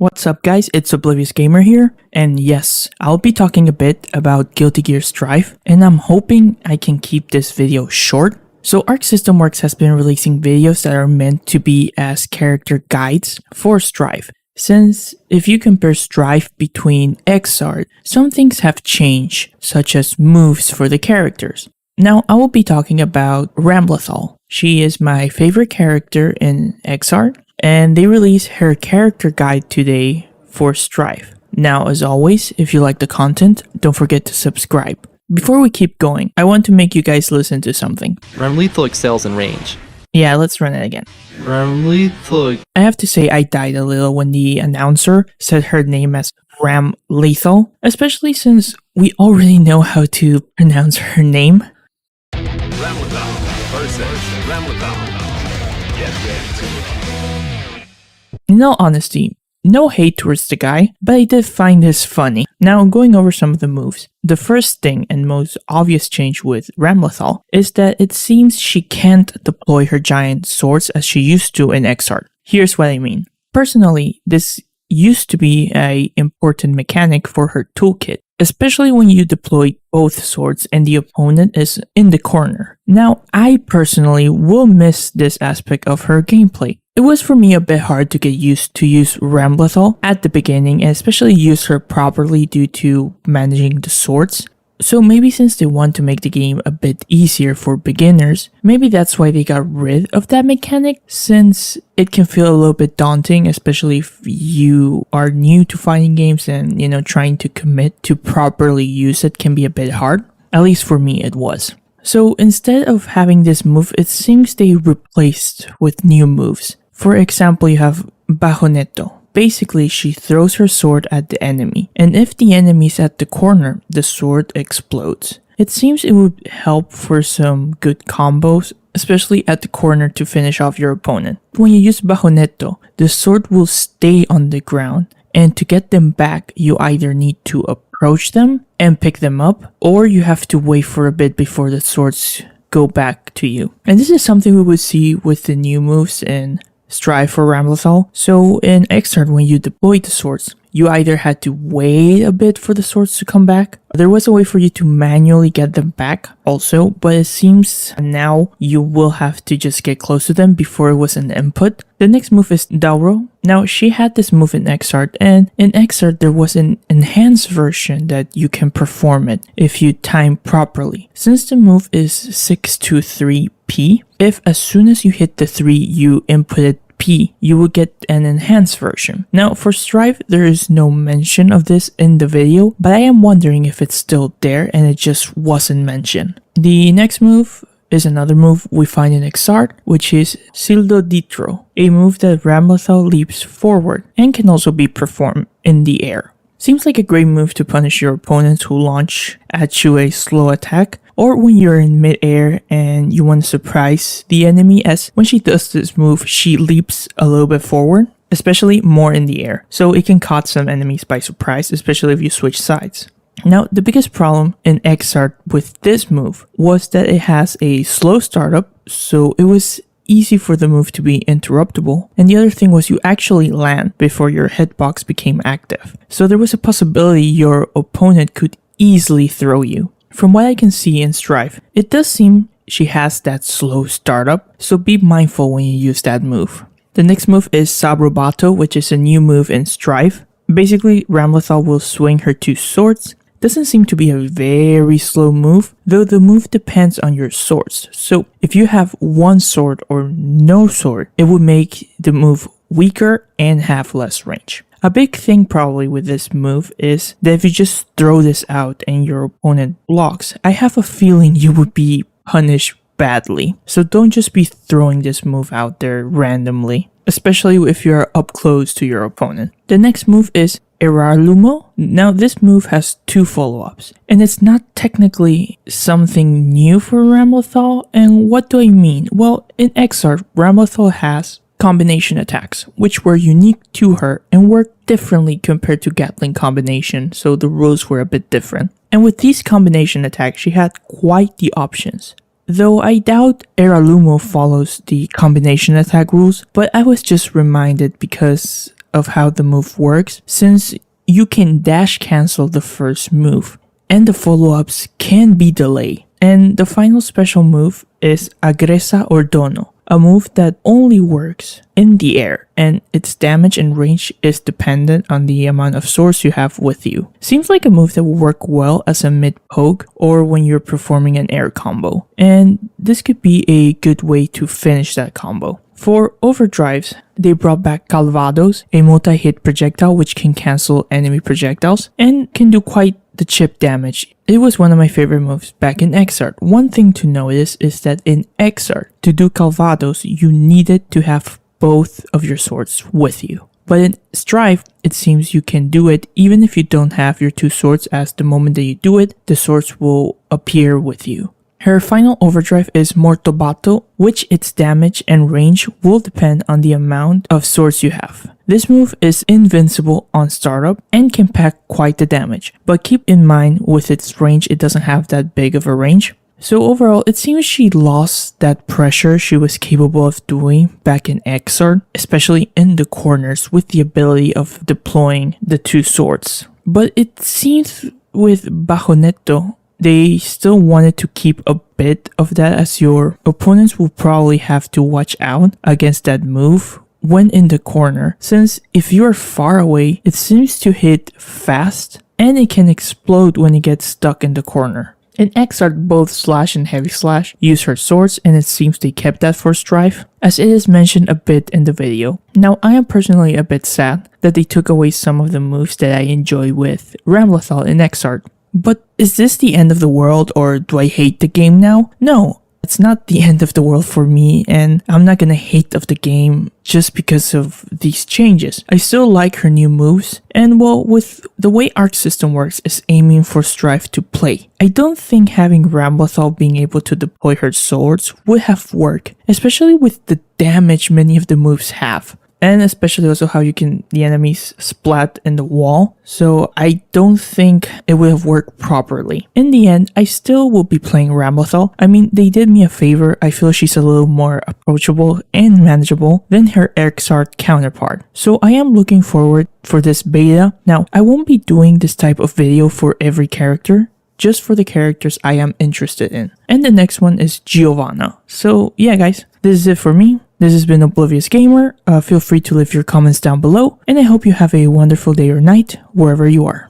What's up guys, it's Oblivious Gamer here, and yes, I'll be talking a bit about Guilty Gear Strive, and I'm hoping I can keep this video short. So Arc System Works has been releasing videos that are meant to be as character guides for Strive. Since if you compare Strive between GGXrd, some things have changed, such as moves for the characters. Now I will be talking about Ramlethal. She is my favorite character in GGXrd, and they released her character guide today for Strive. Now, as always, if you like the content, don't forget to subscribe. Before we keep going, I want to make you guys listen to something. Ramlethal excels in range. Yeah, let's run it again. Ramlethal. I have to say I died a little when the announcer said her name as Ramlethal, especially since we already know how to pronounce her name. Ramlethal versus Ramlethal. Get ready. In all honesty, no hate towards the guy, but I did find this funny. Now, going over some of the moves. The first thing and most obvious change with Ramlethal is that it seems she can't deploy her giant swords as she used to in GGXrd. Here's what I mean. Personally, this used to be an important mechanic for her toolkit, especially when you deploy both swords and the opponent is in the corner. Now, I personally will miss this aspect of her gameplay. It was for me a bit hard to get used to use Ramlethal at the beginning and especially use her properly due to managing the swords. So maybe since they want to make the game a bit easier for beginners, maybe that's why they got rid of that mechanic, since it can feel a little bit daunting, especially if you are new to fighting games and, trying to commit to properly use it can be a bit hard. At least for me it was. So instead of having this move, it seems they replaced with new moves. For example, you have bajonetto. Basically, she throws her sword at the enemy, and if the enemy is at the corner, the sword explodes. It seems it would help for some good combos, especially at the corner to finish off your opponent. When you use bajonetto, the sword will stay on the ground, and to get them back, you either need to approach them and pick them up, or you have to wait for a bit before the swords go back to you. And this is something we would see with the new moves in Strive for Ramlethal. So in GGXrd, when you deployed the swords, you either had to wait a bit for the swords to come back. There was a way for you to manually get them back also, but it seems now you will have to just get close to them before it was an input. The next move is delro. Now she had this move in GGXrd, and in GGXrd there was an enhanced version that you can perform it if you time properly. Since the move is 623p, if as soon as you hit the 3 you inputted P, you will get an enhanced version. Now for Strive, there is no mention of this in the video, but I am wondering if it's still there and it just wasn't mentioned. The next move is another move we find in GGXrd, which is sildo ditro, a move that Ramlethal leaps forward and can also be performed in the air. Seems like a great move to punish your opponents who launch at you a slow attack, or when you're in mid-air and you want to surprise the enemy, as when she does this move, she leaps a little bit forward, especially more in the air. So it can caught some enemies by surprise, especially if you switch sides. Now, the biggest problem in GGXrd with this move was that it has a slow startup, so it was easy for the move to be interruptible, and the other thing was you actually land before your hitbox became active. So there was a possibility your opponent could easily throw you. From what I can see in Strive, it does seem she has that slow startup, so be mindful when you use that move. The next move is sabrobato, which is a new move in Strive. Basically, Ramlethal will swing her 2 swords. Doesn't seem to be a very slow move, though the move depends on your swords. So if you have one sword or no sword, it would make the move weaker and have less range. A big thing probably with this move is that if you just throw this out and your opponent blocks, I have a feeling you would be punished badly. So don't just be throwing this move out there randomly, especially if you're up close to your opponent. The next move is Eralumo. Now this move has 2 follow-ups, and it's not technically something new for Ramlethal. And what do I mean? Well, in GGXrd, Ramlethal has combination attacks, which were unique to her and worked differently compared to Gatling combination, so the rules were a bit different. And with these combination attacks, she had quite the options. Though I doubt Eralumo follows the combination attack rules, but I was just reminded because of how the move works, since you can dash cancel the first move, and the follow-ups can be delayed. And the final special move is aggressa Ordono, a move that only works in the air, and its damage and range is dependent on the amount of swords you have with you. Seems like a move that will work well as a mid poke or when you're performing an air combo, and this could be a good way to finish that combo. For overdrives, they brought back calvados, a multi-hit projectile which can cancel enemy projectiles and can do quite the chip damage. It was one of my favorite moves back in GGXrd. One thing to notice is that in GGXrd, to do calvados, you needed to have both of your swords with you. But in Strife, it seems you can do it even if you don't have your two swords, as the moment that you do it, the swords will appear with you. Her final overdrive is more tobatto, which its damage and range will depend on the amount of swords you have. This move is invincible on startup and can pack quite the damage, but keep in mind with its range it doesn't have that big of a range. So overall, it seems she lost that pressure she was capable of doing back in GGXrd, especially in the corners with the ability of deploying the two swords. But it seems with bajonetto, they still wanted to keep a bit of that, as your opponents will probably have to watch out against that move when in the corner, since if you are far away, it seems to hit fast and it can explode when it gets stuck in the corner. In GGXrd, both Slash and Heavy Slash use her swords, and it seems they kept that for Strife, as it is mentioned a bit in the video. Now, I am personally a bit sad that they took away some of the moves that I enjoy with Ramlethal in GGXrd. But is this the end of the world, or do I hate the game now? No, it's not the end of the world for me, and I'm not gonna hate of the game just because of these changes. I still like her new moves, and well, with the way Arc system works is aiming for Strife to play. I don't think having Ramlethal being able to deploy her swords would have worked, especially with the damage many of the moves have. And especially also how the enemies splat in the wall. So I don't think it would have worked properly. In the end, I still will be playing Ramlethal. I mean, they did me a favor. I feel she's a little more approachable and manageable than her GGXrd counterpart. So I am looking forward for this beta. Now, I won't be doing this type of video for every character, just for the characters I am interested in. And the next one is Giovanna. So yeah guys, this is it for me. This has been Oblivious Gamer. Feel free to leave your comments down below, and I hope you have a wonderful day or night wherever you are.